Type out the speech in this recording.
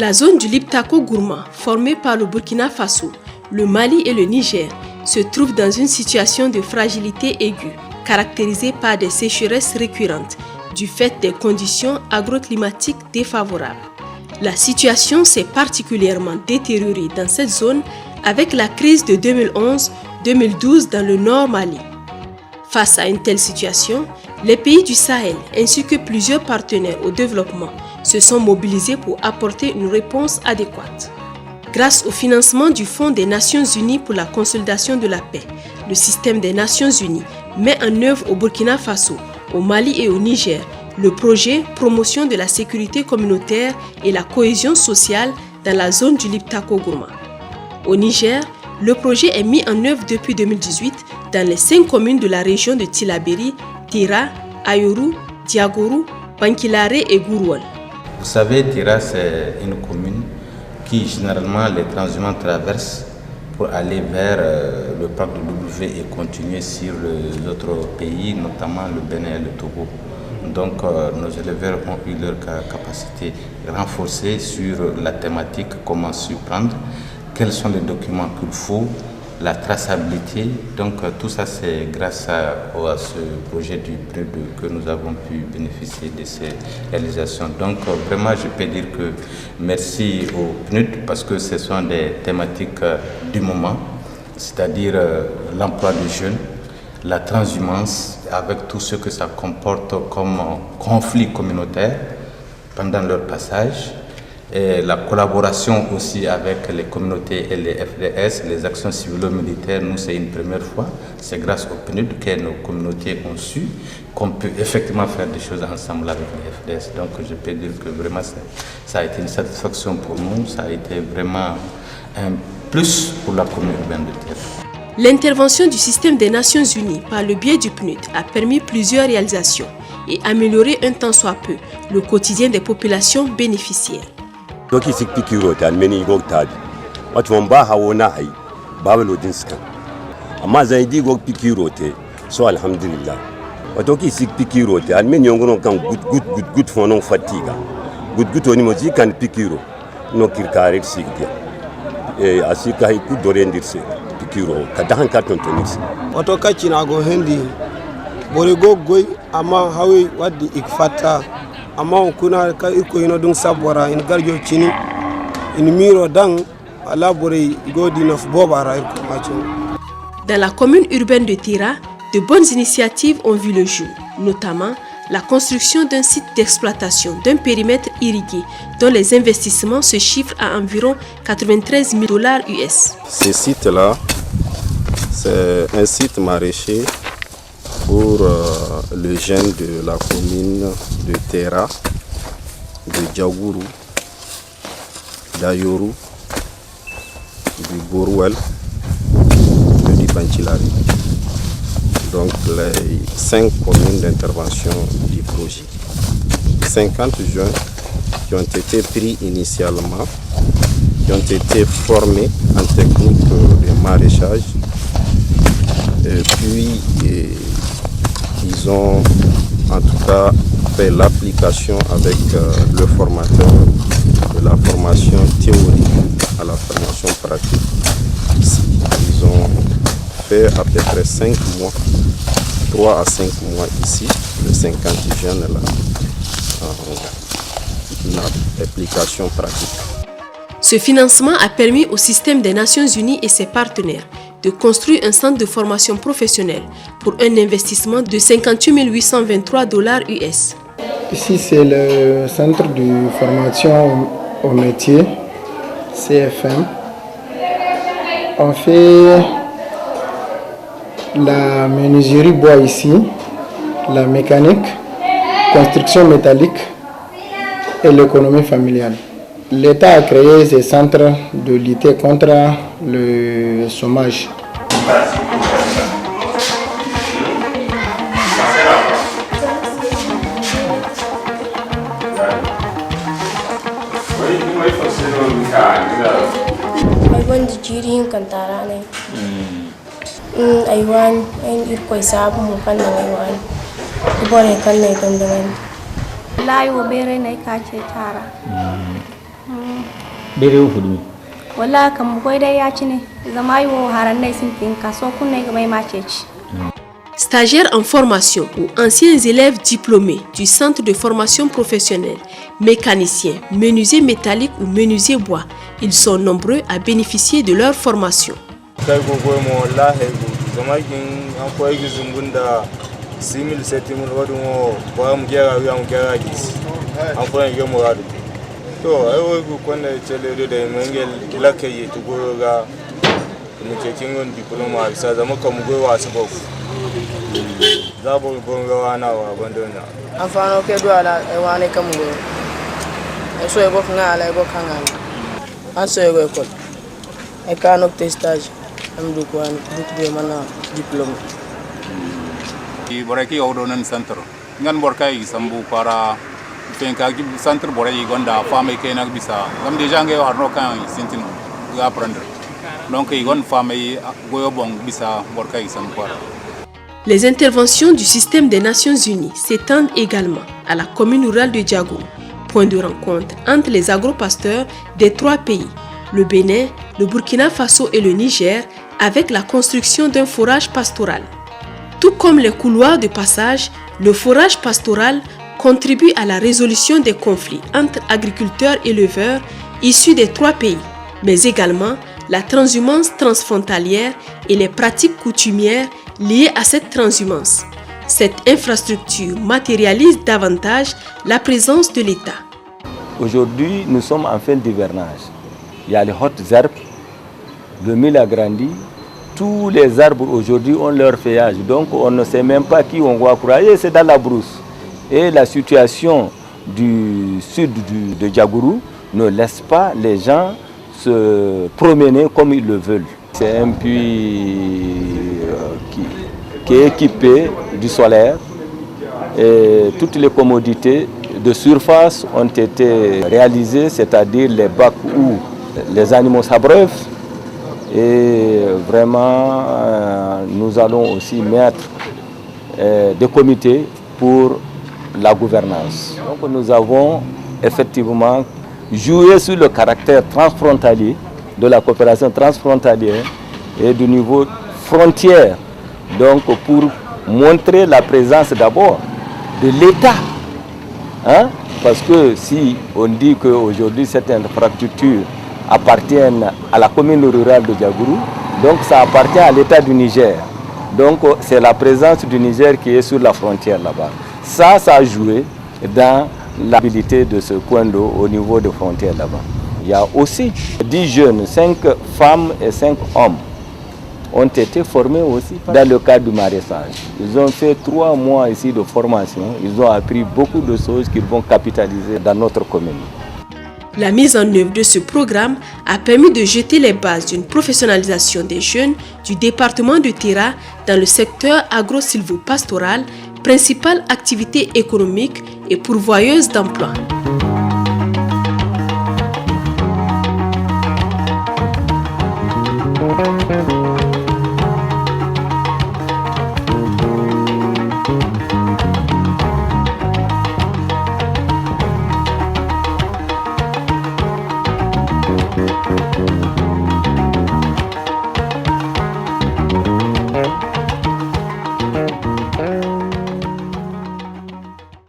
La zone du Liptako Gourma, formée par le Burkina Faso, le Mali et le Niger, se trouve dans une situation de fragilité aiguë, caractérisée par des sécheresses récurrentes, du fait des conditions agroclimatiques défavorables. La situation s'est particulièrement détériorée dans cette zone avec la crise de 2011-2012 dans le nord Mali. Face à une telle situation, les pays du Sahel ainsi que plusieurs partenaires au développement se sont mobilisés pour apporter une réponse adéquate. Grâce au financement du Fonds des Nations Unies pour la consolidation de la paix, le système des Nations Unies met en œuvre au Burkina Faso, au Mali et au Niger le projet Promotion de la sécurité communautaire et la cohésion sociale dans la zone du Liptako Gourma. Au Niger, le projet est mis en œuvre depuis 2018 dans les 5 communes de la région de Tillabéri, Tira, Ayoru, Diagourou, Bankilare et Gouroual. Vous savez, Tira, c'est une commune qui généralement les transhumants traversent pour aller vers le parc de W et continuer sur les autres pays, notamment le Bénin et le Togo. Donc nos éleveurs ont eu leur capacité renforcée sur la thématique, comment s'y prendre, quels sont les documents qu'il faut, la traçabilité. Donc tout ça c'est grâce à ce projet du PNUD que nous avons pu bénéficier de ces réalisations. Donc vraiment je peux dire que merci au PNUD parce que ce sont des thématiques du moment, c'est-à-dire l'emploi des jeunes, la transhumance avec tout ce que ça comporte comme conflit communautaire pendant leur passage, et la collaboration aussi avec les communautés et les FDS, les actions civilo-militaires. Nous, c'est une première fois. C'est grâce au PNUD que nos communautés ont su qu'on peut effectivement faire des choses ensemble avec les FDS. Donc, je peux dire que vraiment, ça a été une satisfaction pour nous. Ça a été vraiment un plus pour la commune urbaine de Tira. L'intervention du système des Nations Unies par le biais du PNUD a permis plusieurs réalisations et amélioré un tant soit peu le quotidien des populations bénéficiaires. Doki sik pikirote almeni gog tabi wato man ba hawo na hay babalo dinskan amma zai di gog pikirote so alhamdulillah wato ki sik pikirote almeni yongono kan good fonon fatiga good oni moji kan pikiro no kirkare sikdia e asika hay ku dore ndirse pikiro kadahan ka tontonix wato kaci na go hendi bore gogoy amma hawi waddi ikfata amma kuna ka iko ino dun sabora in garjo chini in miro dang ala bore godi nof bobara ko macho. Dans la commune urbaine de Tira, de bonnes initiatives ont vu le jour, notamment la construction d'un site d'exploitation d'un périmètre irrigué dont les investissements se chiffrent à environ $93 000 US. Ce site-là, c'est un site maraîcher pour les jeunes de la commune de Tera, de Diagourou, d'Ayoru, du Gouroual et du Bankilare. Donc les 5 communes d'intervention du projet. 50 jeunes qui ont été pris initialement, qui ont été formés en technique de maraîchage, et puis ils ont en tout cas fait l'application avec le formateur de la formation théorique à la formation pratique. Ils ont fait à peu près 5 mois, 3 à 5 mois ici, les 50 jeunes là, en application pratique. Ce financement a permis au système des Nations Unies et ses partenaires de construire un centre de formation professionnelle pour un investissement de $58 823 US. Ici, c'est le centre de formation au métier, CFM. On fait la menuiserie bois ici, la mécanique, construction métallique et l'économie familiale. L'État a créé ces centres de lutter contre le chômage. Aywan jiri kantara ne. Aywan en irko isabu mo kan aywan. Ibore kan ne kan dengan. Layo bere ne ka ce tara. bere fulmi wala kam koy dai ya ci ne zama yo haran nai sin tinka so kun ne ga mai mace ci. Stagiaires en formation ou anciens élèves diplômés du centre de formation professionnelle, mécaniciens, menuisiers métalliques ou menuisiers bois, ils sont nombreux à bénéficier de leur formation. Afano ke do ala e wane kamugo e so e bok ngala e bok ngala an so e go école e kanok te stage am du ko an du de mana diplôme i boraki odo nan centre ngan borkai sambu para penka gi centre borai gonda fama ke nak bisa gam deja ngai harno kan sintino ga apprendre donc i gon fama goyo bon bisa borkai sambu para. Les interventions du système des Nations Unies s'étendent également à la commune rurale de Diago, point de rencontre entre les agropasteurs des 3 pays, le Bénin, le Burkina Faso et le Niger, avec la construction d'un forage pastoral. Tout comme les couloirs de passage, le forage pastoral contribue à la résolution des conflits entre agriculteurs et éleveurs issus des 3 pays, mais également la transhumance transfrontalière et les pratiques coutumières liées à cette transhumance. Cette infrastructure matérialise davantage la présence de l'État. Aujourd'hui, nous sommes en fin d'hivernage. Il y a les hautes herbes, le mil a grandi, tous les arbres aujourd'hui ont leur feuillage, donc on ne sait même pas qui on va croiser, c'est dans la brousse. Et la situation du sud de Diagourou ne laisse pas les gens se promener comme ils le veulent. C'est un puits qui est équipé du solaire et toutes les commodités de surface ont été réalisées, c'est-à-dire les bacs où les animaux s'abreuvent. Et vraiment, nous allons aussi mettre des comités pour la gouvernance. Donc nous avons effectivement joué sur le caractère transfrontalier de la coopération transfrontalière et du niveau frontière, donc pour montrer la présence d'abord de l'État. Hein? Parce que si on dit qu'aujourd'hui cette infrastructure appartient à la commune rurale de Diagourou, donc ça appartient à l'État du Niger. Donc c'est la présence du Niger qui est sur la frontière là-bas. Ça a joué dans l'habilité de ce coin d'eau au niveau des frontières là-bas. Il y a aussi 10 jeunes, 5 femmes et 5 hommes ont été formés aussi dans le cadre du maraîchage. Ils ont fait 3 mois ici de formation. Ils ont appris beaucoup de choses qu'ils vont capitaliser dans notre commune. La mise en œuvre de ce programme a permis de jeter les bases d'une professionnalisation des jeunes du département de Tera dans le secteur agro-silvo-pastoral, principale activité économique et pourvoyeuse d'emplois.